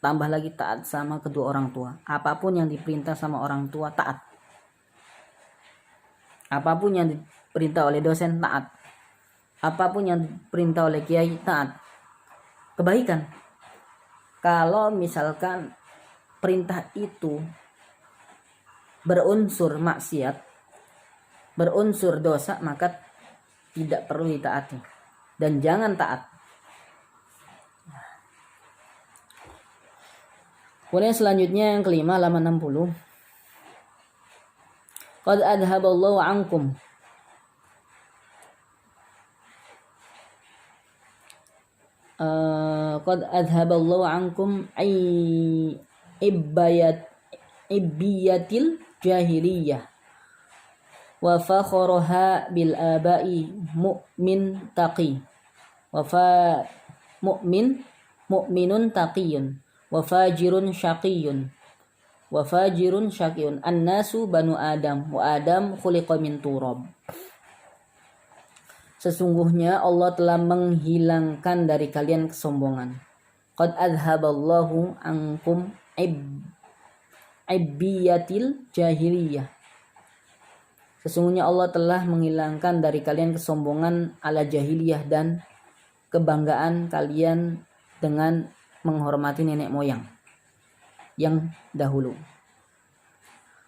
tambah lagi taat sama kedua orang tua. Apapun yang diperintah sama orang tua taat. Apapun yang diperintah oleh dosen taat. Apapun yang diperintah oleh kiai taat. Kebaikan. Kalau misalkan perintah itu berunsur maksiat, berunsur dosa, maka tidak perlu ditaati dan jangan taat. Kemudian selanjutnya yang kelima, halaman 60. Qad adhaballahu ankum qad adhaballahu ankum ibbiyatil jahiliyah wa fakharaha bil abai mu'min taqi wa fa mu'minun taqiyun wa fajirun syaqiyun annasu banu adam wa adam khuliqa min turab. Sesungguhnya Allah telah menghilangkan dari kalian kesombongan. Qad adhaballahu ankum ibbiyatil jahiliyah. Sesungguhnya Allah telah menghilangkan dari kalian kesombongan ala jahiliyah dan kebanggaan kalian dengan menghormati nenek moyang yang dahulu.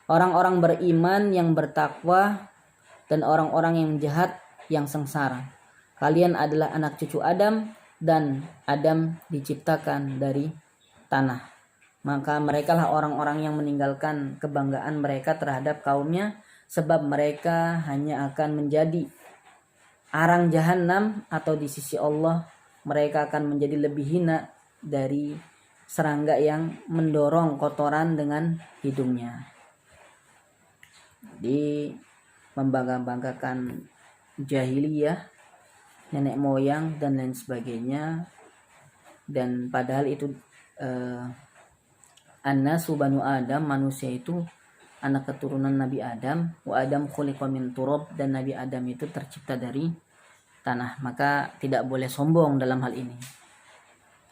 Orang-orang beriman yang bertakwa dan orang-orang yang jahat yang sengsara. Kalian adalah anak cucu Adam dan Adam diciptakan dari tanah. Maka merekalah orang-orang yang meninggalkan kebanggaan mereka terhadap kaumnya, sebab mereka hanya akan menjadi arang jahanam, atau di sisi Allah mereka akan menjadi lebih hina dari serangga yang mendorong kotoran dengan hidungnya. Jadi membangga-banggakan jahiliyah, nenek moyang dan lain sebagainya, dan padahal itu annasu banu Adam, manusia itu anak keturunan Nabi Adam, wa Adam khuliqa min turab, dan Nabi Adam itu tercipta dari tanah. Maka tidak boleh sombong dalam hal ini.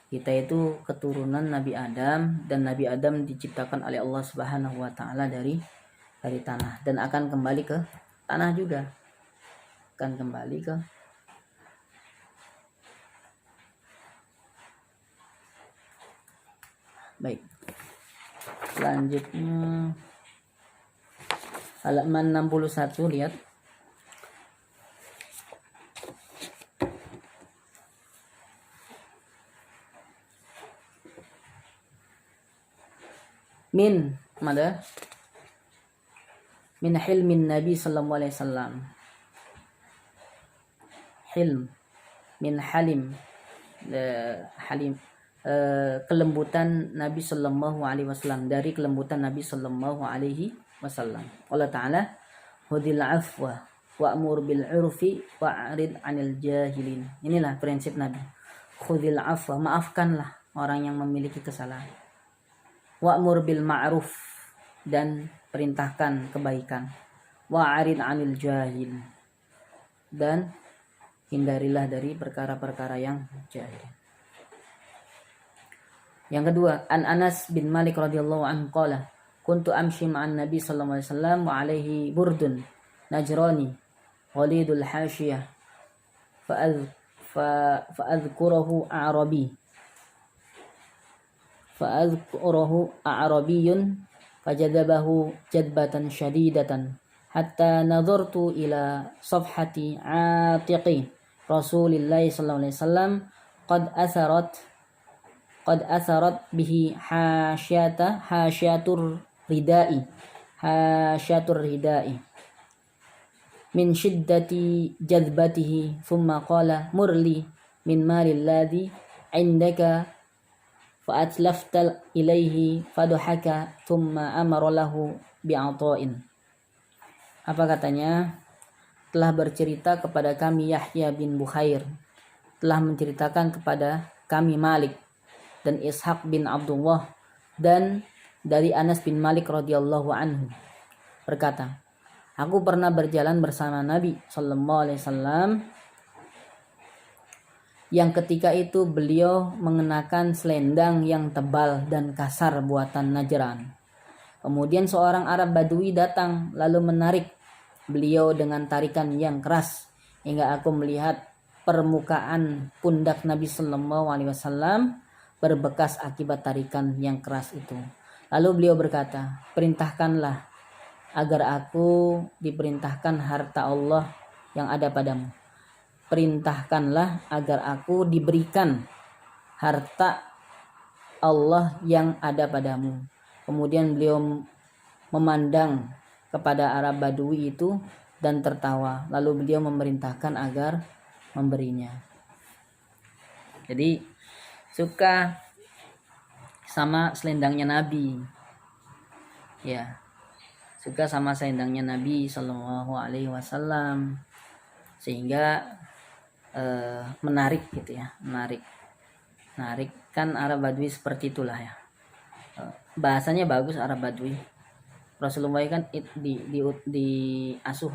Kita itu keturunan Nabi Adam, dan Nabi Adam diciptakan oleh Allah Subhanahu wa taala dari tanah dan akan kembali ke tanah juga. Akan kembali ke baik. Selanjutnya halaman 61, lihat. Min hilmin Nabi sallallahu alaihi wasallam. Hilm min halim, kelembutan Nabi sallallahu alaihi wasallam, dari kelembutan Nabi sallallahu alaihi wasallam. Allah Ta'ala, hudil afwa wa'mur bil urfi wa'rid 'anil jahilin. Inilah prinsip Nabi. Khudil afwa, maafkanlah orang yang memiliki kesalahan. Wa'mur bil ma'ruf, dan perintahkan kebaikan. Wa'rid 'anil jahil, dan hindarilah dari perkara-perkara yang jahil. Yang kedua, an Anas bin Malik radhiyallahu anhu qala, kuntu amshi ma'an Nabi sallallahu alaihi wasallam wa alaihi burdun najrani ghalidul hashiyah fa'adhkuruhu a'rabiyyun fajadabahu jadbatan syadidatan hatta nadhartu ila safhati atiqi Rasulillahi sallallahu alaihi wasallam qad atharat bihi hasyatur ridai min shiddati jadbatihi thumma qala murli min malil ladhi indaka fa atlafta ilaihi faduhaka thumma amara lahu bi'ata'in. Apa katanya? Telah bercerita kepada kami Yahya bin Bukhair, telah menceritakan kepada kami Malik dan Ishaq bin Abdullah, dan dari Anas bin Malik radhiyallahu anhu berkata, aku pernah berjalan bersama Nabi sallallahu alaihi wasallam yang ketika itu beliau mengenakan selendang yang tebal dan kasar buatan Najran. Kemudian seorang Arab Badui datang lalu menarik beliau dengan tarikan yang keras hingga aku melihat permukaan pundak Nabi sallallahu alaihi wasallam berbekas akibat tarikan yang keras itu. Lalu beliau berkata, perintahkanlah agar aku diperintahkan harta Allah yang ada padamu. Perintahkanlah agar aku diberikan harta Allah yang ada padamu. Kemudian beliau memandang kepada Arab Badui itu dan tertawa. Lalu beliau memerintahkan agar memberinya. Jadi suka sama selendangnya Nabi. Ya. Suka sama selendangnya Nabi Shallallahu Alaihi Wasallam, sehingga menarik gitu ya, menarik kan Arab Badui seperti itulah ya. Bahasanya bagus Arab Badui. Rasulullah kan di asuh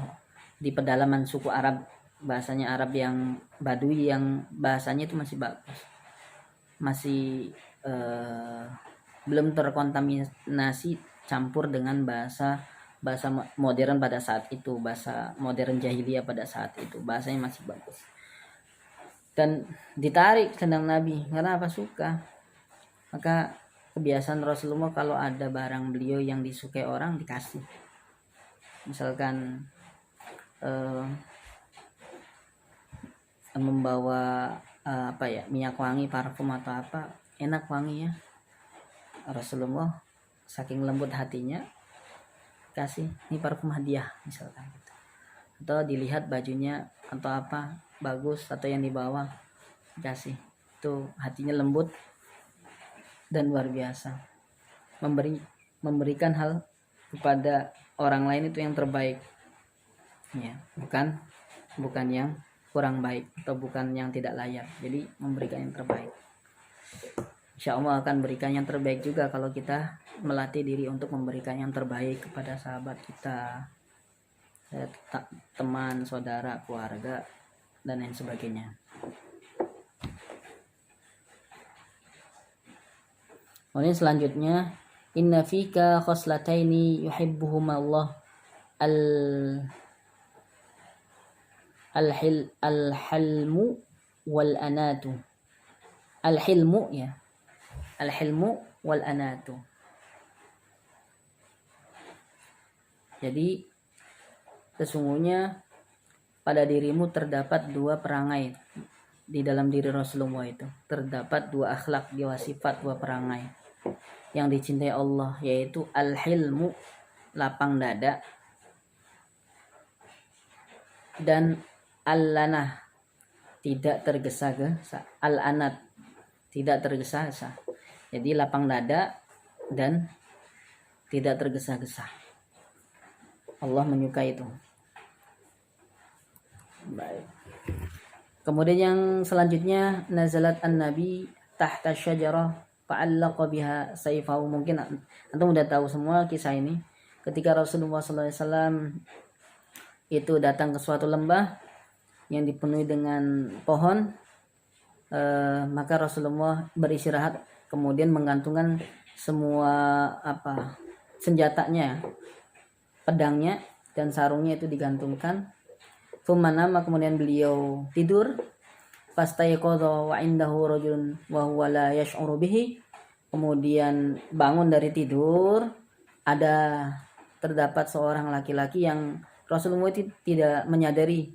di pedalaman suku Arab, bahasanya Arab yang Badui yang bahasanya itu masih bagus, masih belum terkontaminasi campur dengan bahasa modern pada saat itu, bahasa modern jahiliyah pada saat itu, bahasanya masih bagus. Dan ditarik selendang Nabi karena apa? Suka. Maka kebiasaan Rasulullah kalau ada barang beliau yang disukai orang dikasih. Misalkan membawa minyak wangi, parfum atau apa, enak wanginya, Rasulullah saking lembut hatinya kasih ini parfum hadiah misalkan gitu. Atau dilihat bajunya atau apa bagus atau yang dibawa kasih, itu hatinya lembut dan luar biasa. Memberikan hal kepada orang lain itu yang terbaik ya, bukan yang kurang baik atau bukan yang tidak layak. Jadi memberikan yang terbaik. Insya Allah akan berikan yang terbaik juga kalau kita melatih diri untuk memberikan yang terbaik kepada sahabat kita, teman, saudara, keluarga, dan lain sebagainya. Kemudian selanjutnya, inna fika khoslataini yuhibbuhuma Allah al-hilmu wal anatu. Al-hilmu ya. Al-hilmu wal anatu. Jadi sesungguhnya pada dirimu terdapat dua perangai, di dalam diri Rasulullah itu terdapat dua akhlak, dua sifat, dua perangai yang dicintai Allah, yaitu al-hilmu, lapang dada, dan al-lanah, tidak tergesa-gesa, al-anat, tidak tergesa-gesa. Jadi lapang dada dan tidak tergesa-gesa. Allah menyukai itu. Baik. Kemudian yang selanjutnya, nazalat an-nabi tahta syajarah fa'allaqa biha sayfahu. Mungkin antum udah tahu semua kisah ini. Ketika Rasulullah SAW itu datang ke suatu lembah yang dipenuhi dengan pohon, maka Rasulullah beristirahat, kemudian menggantungkan semua senjatanya, pedangnya dan sarungnya itu digantungkan. Fumanama, kemudian beliau tidur. Fastayqadha wa indahu rajulun wa huwa la yash'uru bihi. Kemudian bangun dari tidur, terdapat seorang laki-laki yang Rasulullah tidak menyadari,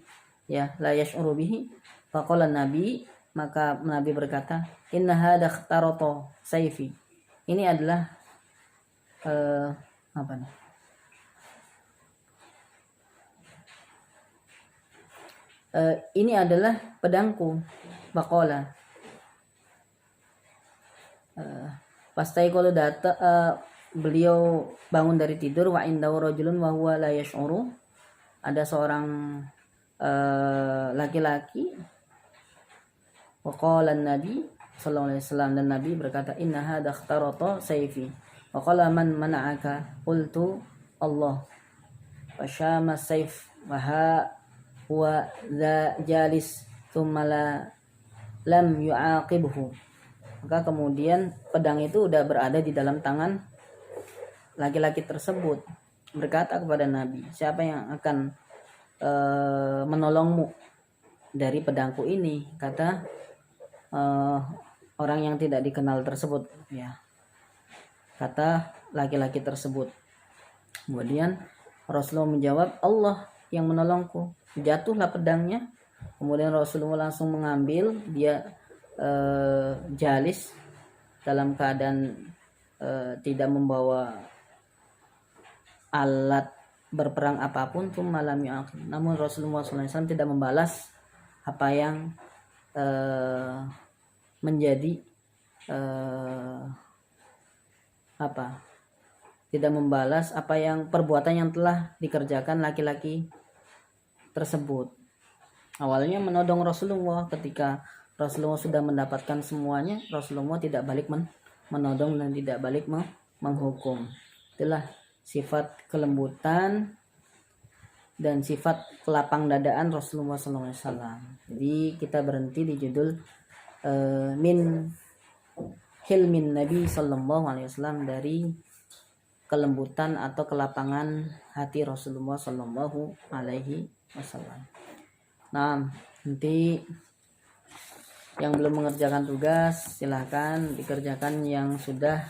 ya, la yash'uru bihi. Faqala Nabi, maka Nabi berkata, inna hadha ikhtarata sayfi. Ini adalah ini adalah pedangku. Baqala. Pastai kalau beliau bangun dari tidur, wa indahu rajulun wa huwa la yash'uru. Ada seorang laki-laki. Wa qala Nabi sallallahu alaihi wasallam, dan Nabi berkata, inna hadha ikhtarata sayfi. Wa qala man mana'aka? Qultu Allah. Wa syama sayf wa huwa dha jalis thumma lam yu'aqibhu. Maka kemudian pedang itu udah berada di dalam tangan laki-laki tersebut, berkata kepada Nabi, siapa yang akan menolongmu dari pedangku ini? Kata orang yang tidak dikenal tersebut, ya, kata laki-laki tersebut. Kemudian Rasulullah menjawab, Allah yang menolongku. Jatuhlah pedangnya. Kemudian Rasulullah langsung mengambil, dia jalis dalam keadaan tidak membawa alat berperang apapun tuh malam yang akhir. Namun Rasulullah SAW tidak membalas apa yang menjadi tidak membalas apa yang perbuatan yang telah dikerjakan laki-laki tersebut. Awalnya menodong Rasulullah, ketika Rasulullah sudah mendapatkan semuanya, Rasulullah tidak balik menodong dan tidak balik menghukum. Itulah sifat kelembutan dan sifat kelapang dadaan Rasulullah SAW. Jadi kita berhenti di judul min hilmin Nabi SAW, dari kelembutan atau kelapangan hati Rasulullah SAW. Nah, nanti yang belum mengerjakan tugas silahkan dikerjakan, yang sudah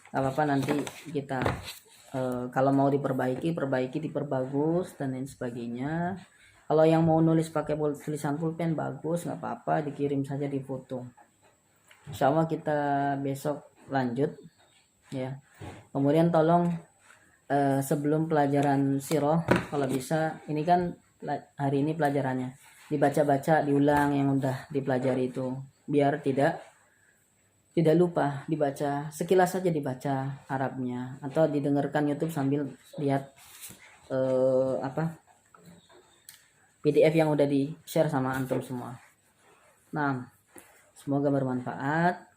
gak apa-apa, nanti kita kalau mau diperbaiki diperbagus dan lain sebagainya. Kalau yang mau nulis pakai tulisan pulpen bagus, nggak apa-apa, dikirim saja di foto. Insya Allah kita besok lanjut ya. Kemudian tolong sebelum pelajaran sirah, kalau bisa, ini kan hari ini pelajarannya, dibaca-baca, diulang yang udah dipelajari itu, biar tidak lupa. Dibaca sekilas saja, dibaca Arabnya, atau didengarkan YouTube sambil lihat PDF yang udah di share sama antum semua. Nah, semoga bermanfaat.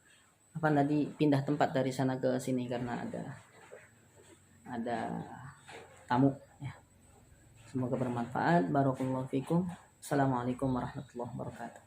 Tadi pindah tempat dari sana ke sini karena ada tamu ya. Semoga bermanfaat. Barakallahu fikum. Assalamualaikum warahmatullahi wabarakatuh.